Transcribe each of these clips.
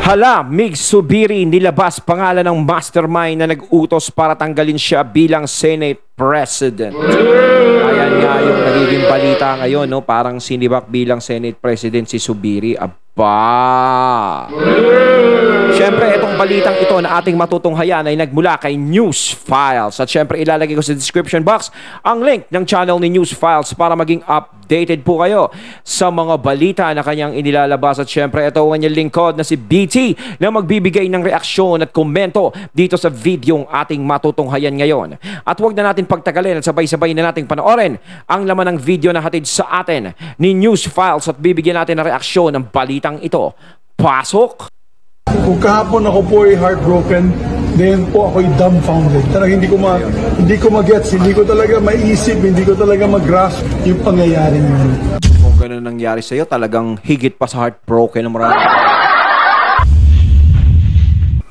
Hala, Mig Zubiri nilabas pangalan ng mastermind na nag-utos para tanggalin siya bilang Senate President. Ayan nga yung nagiging balita ngayon, no? Parang sinibak bilang Senate President si Zubiri. Aba! Siyempre, itong balitang ito na ating matutunghayan ay nagmula kay News Files. At siyempre, ilalagay ko sa description box ang link ng channel ni News Files para maging updated po kayo sa mga balita na kanyang inilalabas. At siyempre, ito ang inyong lingkod na si BT na magbibigay ng reaksyon at komento dito sa videong ating matutunghayan ngayon. At huwag na natin pagtagalin at sabay-sabay na nating panoorin ang laman ng video na hatid sa atin ni News Files at bibigyan natin ng reaksyon ng balitang ito. Pasok! Kung kahapon ako po ay heartbroken, then po ako ay dumbfounded. Talagang hindi ko mag-gets, hindi ko talaga maisip, hindi ko talaga mag-grasp yung pangyayari niyo. Kung ganun nangyari sa'yo, talagang higit pa sa heartbroken ng marami.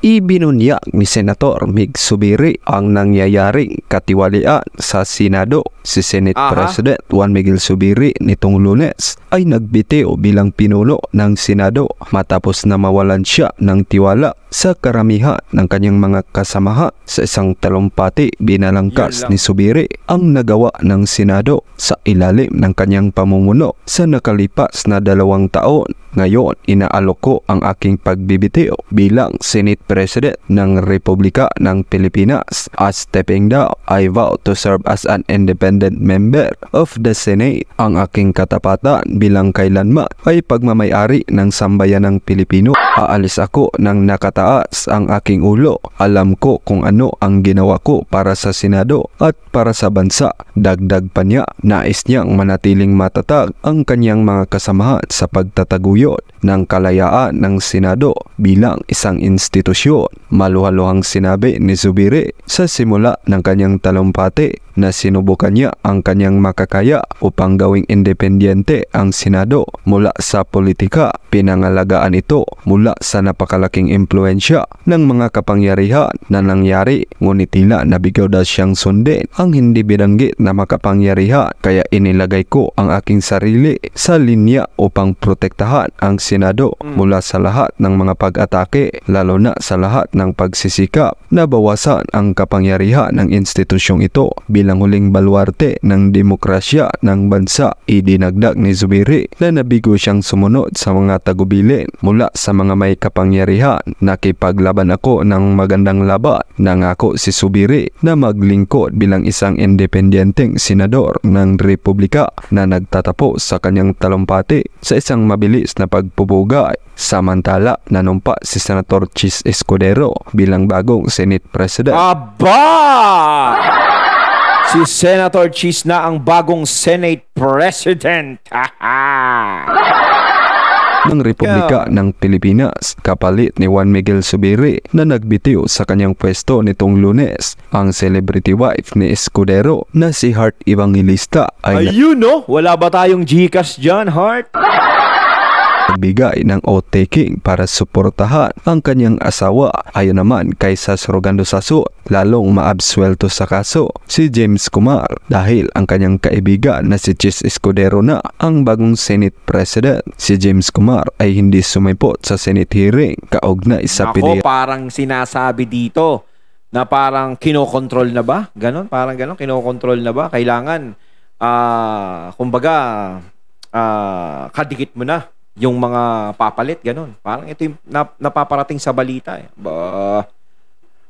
Ibinunyag ni Senator Mig Zubiri ang nangyayaring katiwalian sa Senado. Si Senate President Juan Miguel Zubiri nitong Lunes ay nagbitiw bilang pinuno ng Senado matapos na mawalan siya ng tiwala sa karamihan ng kanyang mga kasamahan sa isang talumpati binalangkas ni Zubiri ang nagawa ng Senado sa ilalim ng kanyang pamumuno sa nakalipas na 2 taon. Ngayon, inaalok ko ang aking pagbibitiw bilang Senate President ng Republika ng Pilipinas. As stepping down, I vow to serve as an independent member of the Senate. Ang aking katapatan bilang kailanman ay pagmamayari ng sambayanang Pilipino. Aalis ako ng nakataas ang aking ulo. Alam ko kung ano ang ginawa ko para sa Senado at para sa bansa. Dagdag pa niya, nais niyang manatiling matatag ang kanyang mga kasamahan sa pagtataguyod ng kalayaan ng Senado bilang isang institusyon. Maluhaluhang sinabi ni Zubiri sa simula ng kanyang talumpati na sinubukan niya ang kanyang makakaya upang gawing independyente ang Senado mula sa politika. Pinangalagaan ito mula sa napakalaking impluensya ng mga kapangyarihan na nangyari, ngunit tila nabigaw daw siyang sundin ang hindi binanggit na makapangyarihan, kaya inilagay ko ang aking sarili sa linya upang protektahan ang Senado mula sa lahat ng mga pag-atake, lalo na sa lahat ng pagsisikap na bawasan ang kapangyarihan ng institusyong ito bilang huling baluarte ng demokrasya ng bansa. Idinagdag ni Zubiri na nabigo siyang sumunod sa mga tagubilin mula sa mga may kapangyarihan. Nakipaglaban ako ng magandang laban. Nangako si Zubiri na maglingkod bilang isang independenteng senador ng Republika na nagtatapos sa kanyang talumpati sa isang mabilis na pagpupugay. Samantala, nanumpa si Senator Chis Escudero bilang bagong Senate President. Aba! Si Senator Chis na ang bagong Senate President. ng Republika ng Pilipinas, kapalit ni Juan Miguel Zubiri na nagbitiw sa kanyang pwesto nitong Lunes. Ang celebrity wife ni Escudero na si Heart Evangelista ay ayun, no? Wala ba tayong Gcash dyan, Heart? nagbigay ng oath-taking para suportahan ang kanyang asawa. Ayon naman kay Sas Rogando Saso, lalong maabswelto sa kaso si James Kumar dahil ang kanyang kaibigan na si Chis Escudero na ang bagong Senate President. Si James Kumar ay hindi sumipot sa Senate hearing kaugnay sa Ako, parang sinasabi dito na parang kinokontrol na ba? Ganon, parang ganon, kinokontrol na ba? Kailangan, kumbaga, kadikit mo na yung mga papalit, ganon. Parang ito yung napaparating sa balita.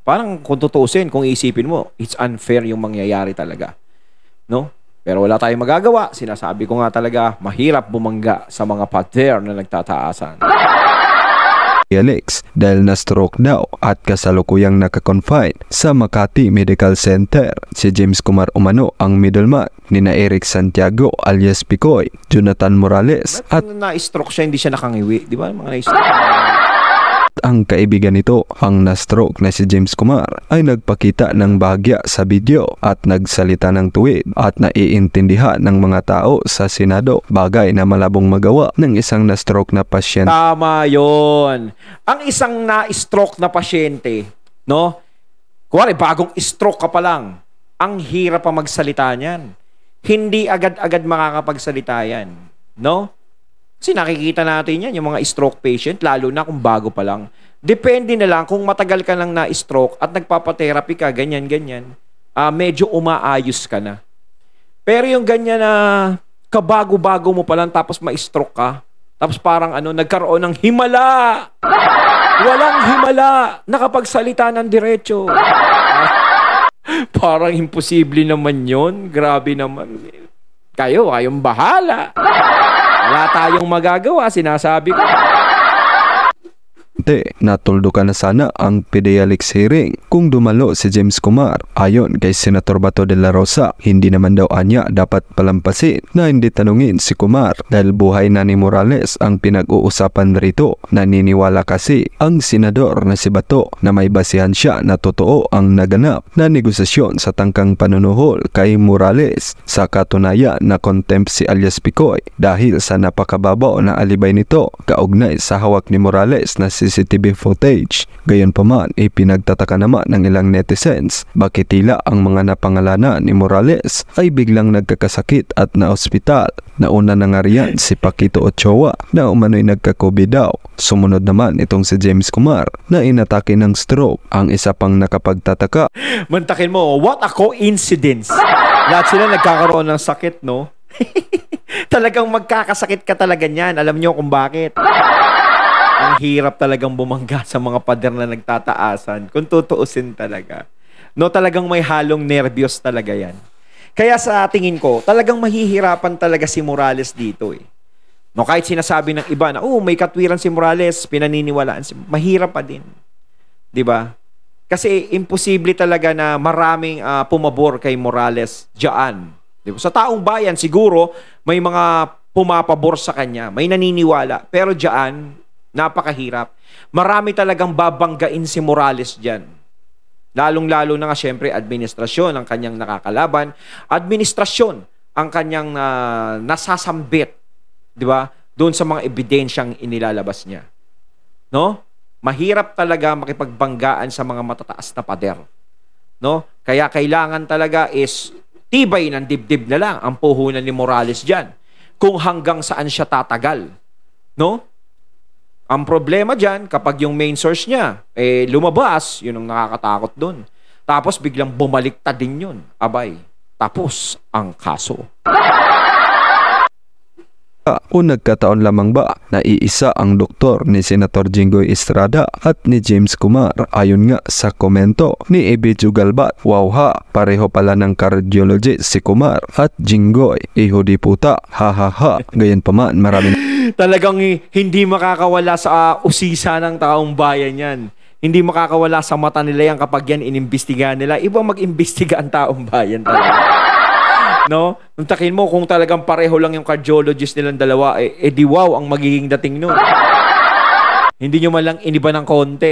Parang kung tutusin, kung isipin mo, it's unfair yung mangyayari talaga. No? Pero wala tayong magagawa. Sinasabi ko nga talaga, mahirap bumangga sa mga pader na nagtataasan. Alex dahil na-stroke daw at kasalukuyang naka-confine sa Makati Medical Center. Si James Kumar umano ang middleman ni na Eric Santiago alias Picoy, Jonathan Morales at na-stroke siya, hindi siya nakangiwi. Di ba? Mga na-stroke. Ang kaibigan nito, ang na-stroke na si James Kumar, ay nagpakita ng bahagya sa video at nagsalita ng tuwid at naiintindihan ng mga tao sa Senado, bagay na malabong magawa ng isang na-stroke na pasyente. Tama yun. Ang isang na-stroke na pasyente, no? Kuwari, bagong stroke ka pa lang, ang hirap pa magsalita niyan. Hindi agad-agad makakapagsalita yan. No? Kasi nakikita natin yan, yung mga stroke patient, lalo na kung bago pa lang. Depende na lang kung matagal ka lang na-stroke at nagpapatherapy ka, ganyan-ganyan. Medyo umaayos ka na. Pero yung ganyan na kabago-bago mo pa lang tapos ma-stroke ka, tapos parang nagkaroon ng himala. Walang himala. Nakapagsalita ng diretso. Parang imposible naman yon. Grabe naman. Kayong bahala. Wala tayong magagawa, sinasabi ko. Natuldo ka na sana ang pediatrics hearing kung dumalo si James Kumar. Ayon kay Senator Bato de la Rosa, hindi naman daw anya dapat palampasin na hindi tanungin si Kumar dahil buhay na ni Morales ang pinag-uusapan rito. Naniniwala kasi ang senador na si Bato na may basihan siya na totoo ang naganap na negosasyon sa tangkang panunuhol kay Morales. Sa katunayan na contempt si alias Picoy dahil sa napakababaw na alibay nito kaugnay sa hawak ni Morales na CCTV footage. Gayon pa man, pinagtataka naman ng ilang netizens bakit tila ang mga napangalanan ni Morales ay biglang nagkakasakit at na-ospital. Nauna na nga riyan si Paquito Ochoa na umano'y nagka-COVID daw. Sumunod naman itong si James Kumar na inatake ng stroke. Ang isa pang nakapagtataka, mantakin mo, what a coincidence. Lahat sila nagkakaroon ng sakit, no? Talagang magkakasakit ka talaga niyan. Alam niyo kung bakit. Ang hirap talagang bumangga sa mga pader na nagtataasan. Kung tutuusin talaga. No, talagang may halong nervyos talaga yan. Kaya sa tingin ko, talagang mahihirapan talaga si Morales dito eh. No, kahit sinasabi ng iba na, may katwiran si Morales, pinaniniwalaan. Mahirap pa din. 'Di ba? Kasi imposible talaga na maraming pumabor kay Morales diyan. 'Di ba? Sa taong bayan siguro may mga pumapabor sa kanya, may naniniwala. Pero diyan, napakahirap. Marami talagang babanggain si Morales diyan. Lalong-lalo na nga siyempre administrasyon ang kanyang nakakalaban, administrasyon ang kanyang nasasambit, 'di ba? Doon sa mga ebidensyang inilalabas niya. No? Mahirap talaga makipagbanggaan sa mga matataas na pader. No? Kaya kailangan talaga is tibay ng dibdib na lang ang puhunan ni Morales diyan kung hanggang saan siya tatagal. No? Ang problema dyan, kapag yung main source niya, lumabas, yun ang nakakatakot dun. Tapos biglang bumaliktad din yun. Abay, tapos ang kaso. O nagkataon lamang ba na iisa ang doktor ni Senator Jinggoy Estrada at ni James Kumar? Ayon nga sa komento ni Ebe Jugalbat, wow ha, pareho pala ng cardiologist si Kumar at Jinggoy. Iho di puta, ha ha ha. Gayon pa man, maraming talagang hindi makakawala sa usisa ng taong bayan yan. Hindi makakawala sa mata nila yan kapag yan inimbestigahan nila. Iba mag-imbestiga ang taong bayan talaga. No? Nuntakin mo kung talagang pareho lang yung cardiologist nilang dalawa, di wow ang magiging dating nun. Hindi nyo man lang iniba ng konti.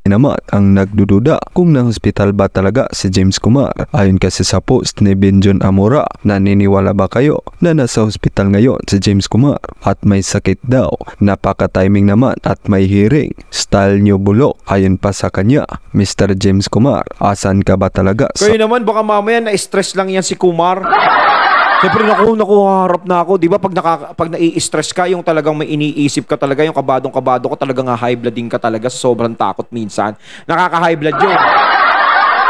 naman ang nagdududa kung na-hospital ba talaga si James Kumar. Ayon kasi sa post ni Benjon Amora, naniniwala ba kayo na nasa hospital ngayon si James Kumar at may sakit daw? Napaka-timing naman at may hearing. Style nyo bulok. Ayon pa sa kanya, Mr. James Kumar, asan ka ba talaga? Kayo naman, baka mamaya na-stress lang yan si Kumar. Siyempre, nakuharap na ako. Di ba pag nai-stress ka, yung talagang may iniisip ka talaga, yung kabadong-kabado ka, talagang high blooding ka talaga, sobrang takot minsan. Nakaka-high blood yun.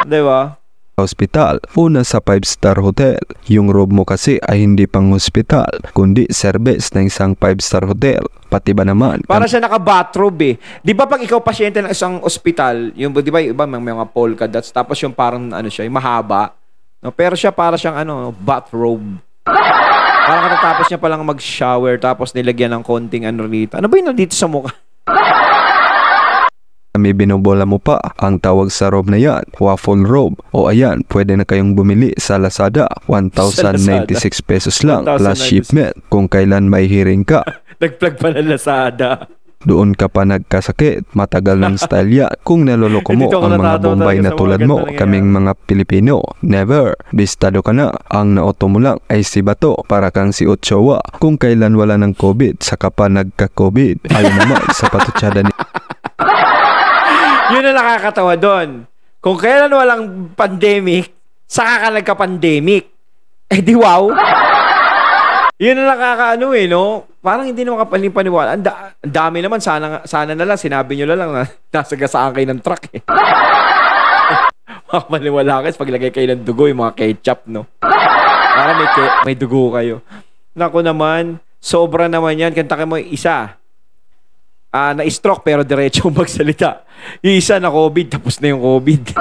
Di ba? Hospital, una sa 5-star hotel. Yung room mo kasi ay hindi pang hospital, kundi service ng isang 5-star hotel. Pati ba naman? Para siya naka-bathrobe eh. Di ba pag ikaw pasyente ng isang ospital, yung, di ba yung iba may mga polka dots, tapos yung parang ano siya, yung mahaba. No, pero siya para siyang bathrobe. Parang katatapos niya palang mag-shower tapos nilagyan ng konting ano rito. Ano ba yun dito sa mukha? May binobola mo pa. Ang tawag sa robe na yan, waffle robe. O ayan, pwede na kayong bumili sa Lazada. 1,096 pesos lang plus shipment kung kailan may hearing ka. Nag-plug pa ng Lazada. Doon ka pa nagkasakit, matagal ng style yan. Kung naloloko mo ang mga Bombay na tulad mo, kaming mga Pilipino, never. Bistado ka na. Ang naoto mo lang ay si Bato, para kang si Ochoa. Kung kailan wala ng COVID, saka pa nagka-COVID. Ayun naman sa patutsada ni... Yun na nakakatawa doon. Kung kailan walang pandemic, saka ka nagka-pandemic. Eh di wow. Yun ang nakakaano no? Parang hindi naman kapalipaniwala. Ang dami naman, sana na lang, sinabi nyo na lang na nasagasaan kayo ng truck eh. Makapaniwala kayo, paglagay kayo ng dugo, yung mga ketchup, no? Para may dugo kayo. Naku naman, sobra naman yan. Kanta kayo mo isa. Na-stroke pero diretso magsalita. Yung isa na COVID, tapos na yung COVID.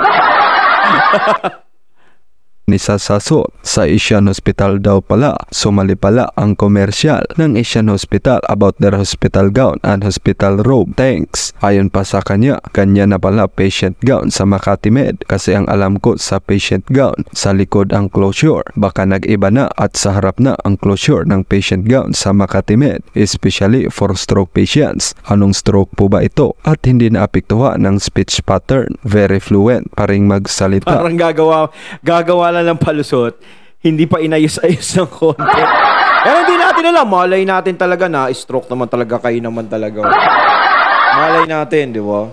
Ni Sasaso sa Asian Hospital daw pala, sumali pala ang komersyal ng Asian Hospital about their hospital gown and hospital robe. Thanks. Ayon pa sa kanya na pala patient gown sa Makati Med kasi ang alam ko sa patient gown, sa likod ang closure. Baka nag-iba na at sa harap na ang closure ng patient gown sa Makati Med, especially for stroke patients. Anong stroke po ba ito? At hindi naapektuhan ng speech pattern. Very fluent pa ring magsalita. Parang gagawa lang ng palusot, hindi pa inayos-ayos ng konti. Pero hindi natin alam, malay natin talaga na stroke naman talaga, kayo naman talaga. Malay natin, di ba?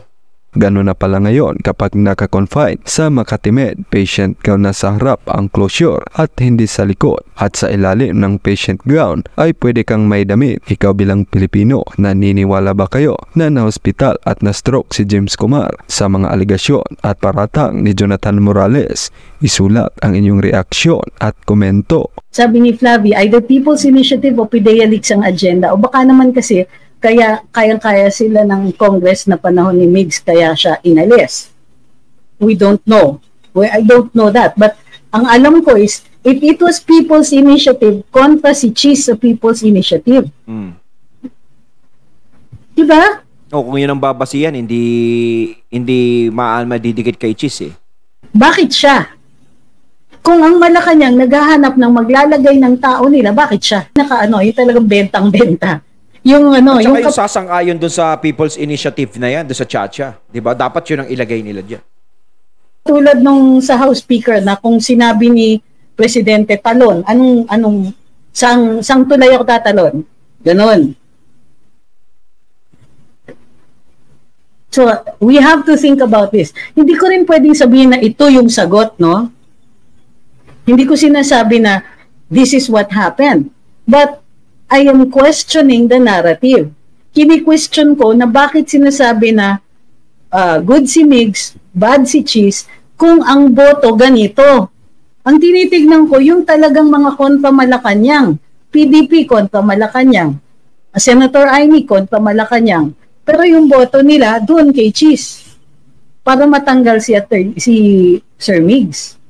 Ganun na pala ngayon kapag naka-confine sa Makati Med, patient gown na sa harap ang closure at hindi sa likod. At sa ilalim ng patient gown ay pwede kang may damit. Ikaw bilang Pilipino, naniniwala ba kayo na na-hospital at na-stroke si James Kumar sa mga aligasyon at paratang ni Jonathan Morales? Isulat ang inyong reaksyon at komento. Sabi ni Flavie, either People's Initiative o PIDEA Leaks ang agenda. O baka naman kasi kaya kayang-kaya sila ng Congress na panahon ni Migs kaya siya inalis. We don't know. I don't know that. But ang alam ko is, if it was People's Initiative, kontra si Cheese sa People's Initiative. Diba? O kung yun ang babasihan, hindi madidikit kay Cheese eh. Bakit siya? Kung ang Malacanang naghahanap ng maglalagay ng tao nila, bakit siya? Yung talagang bentang-benta. Yung yung sasang-ayon doon sa People's Initiative na yan, doon sa Chacha. 'Di ba? Dapat 'yun ang ilagay nila diyan. Tulad nung sa House Speaker na kung sinabi ni Presidente talon, anong sang tulay ako tatalon. Ganon. So, we have to think about this. Hindi ko rin pwedeng sabihin na ito yung sagot, no? Hindi ko sinasabi na this is what happened. But I am questioning the narrative. Kini-question ko na bakit sinasabi na good si Migs, bad si Cheese, kung ang boto ganito. Ang tinitignan ko, yung talagang mga kontra Malacanang, PDP kontra Malacanang, Senator Amy kontra Malacanang, pero yung boto nila doon kay Cheese para matanggal si Sir Migs.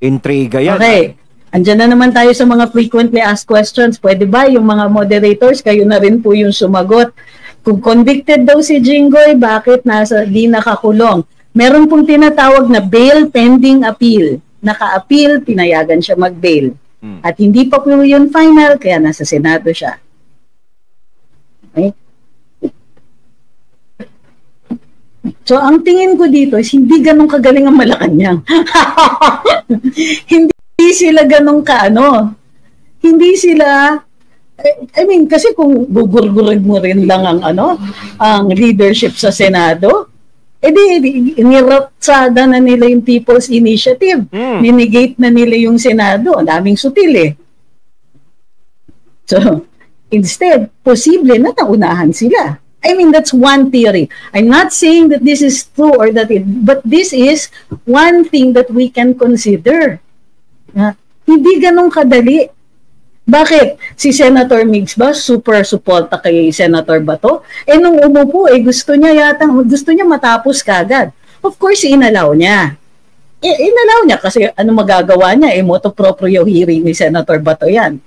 Intriga yan. Okay. Andiyan na naman tayo sa mga frequently asked questions. Pwede ba yung mga moderators, kayo na rin po yung sumagot? Kung convicted daw si Jinggoy, bakit di nakakulong? Meron pong tinatawag na bail pending appeal. Naka-appeal, pinayagan siya mag-bail. At hindi pa po yun final, kaya nasa Senado siya. Okay? So, ang tingin ko dito is hindi ganun kagaling ang Malacanang. Hindi sila ganun hindi sila, I mean, kasi kung gugurgurin mo rin lang ang leadership sa Senado, niratsada na nila yung People's Initiative. Ninegate na nila yung Senado. Ang daming sutil eh. So, instead, posible na naunahan sila. I mean, that's one theory. I'm not saying that this is true or but this is one thing that we can consider. Hindi ganun kadali. Bakit? Si Senator Migs ba super suporta kay Senator Bato? Nung umupo, gusto niya matapos kagad. Of course, inalaw niya. Inalaw niya kasi ano magagawa niya? Motu proprio hearing ni Senator Bato yan.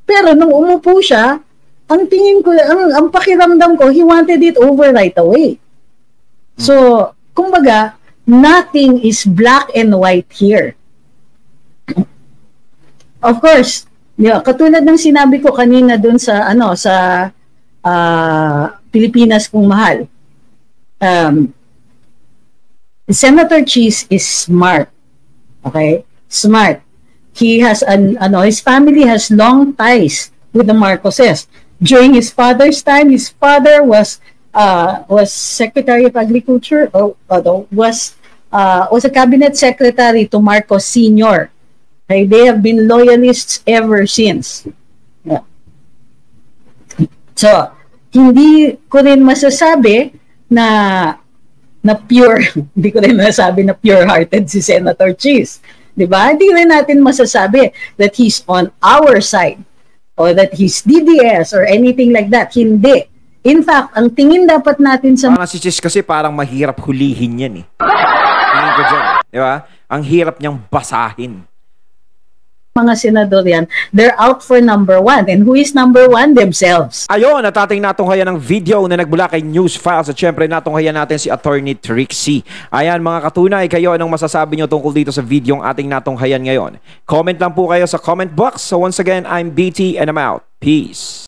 Pero nung umupo siya, ang tingin ko, ang pakiramdam ko, he wanted it over right away. So, kumbaga, nothing is black and white here. Of course, katulad ng sinabi ko kanina dun sa Pilipinas kong mahal. Senator Cheese is smart. Okay? Smart. He has his family has long ties with the Marcoses. During his father's time, his father was Secretary of Agriculture or was a cabinet secretary to Marcos Sr. Okay, they have been loyalists ever since. Yeah. So, hindi ko rin masasabi na pure, hindi ko rin masasabi na pure-hearted si Senator Cheese. Diba? Hindi rin natin masasabi that he's on our side or that he's DDS or anything like that. Hindi. In fact, ang tingin dapat natin sa Parang si Cheese kasi parang mahirap hulihin yan eh. Tingin ko dyan. Diba? Ang hirap niyang basahin. mga senador yan, they're out for number one. And who is number one? Themselves. Ayun, at ating natunghayan ng video na nagbula kay News Files at syempre natunghayan natin si Attorney Trixie. Ayan mga katunay, kayo anong masasabi nyo tungkol dito sa video ang ating natunghayan ngayon? Comment lang po kayo sa comment box. So once again, I'm BT and I'm out. Peace.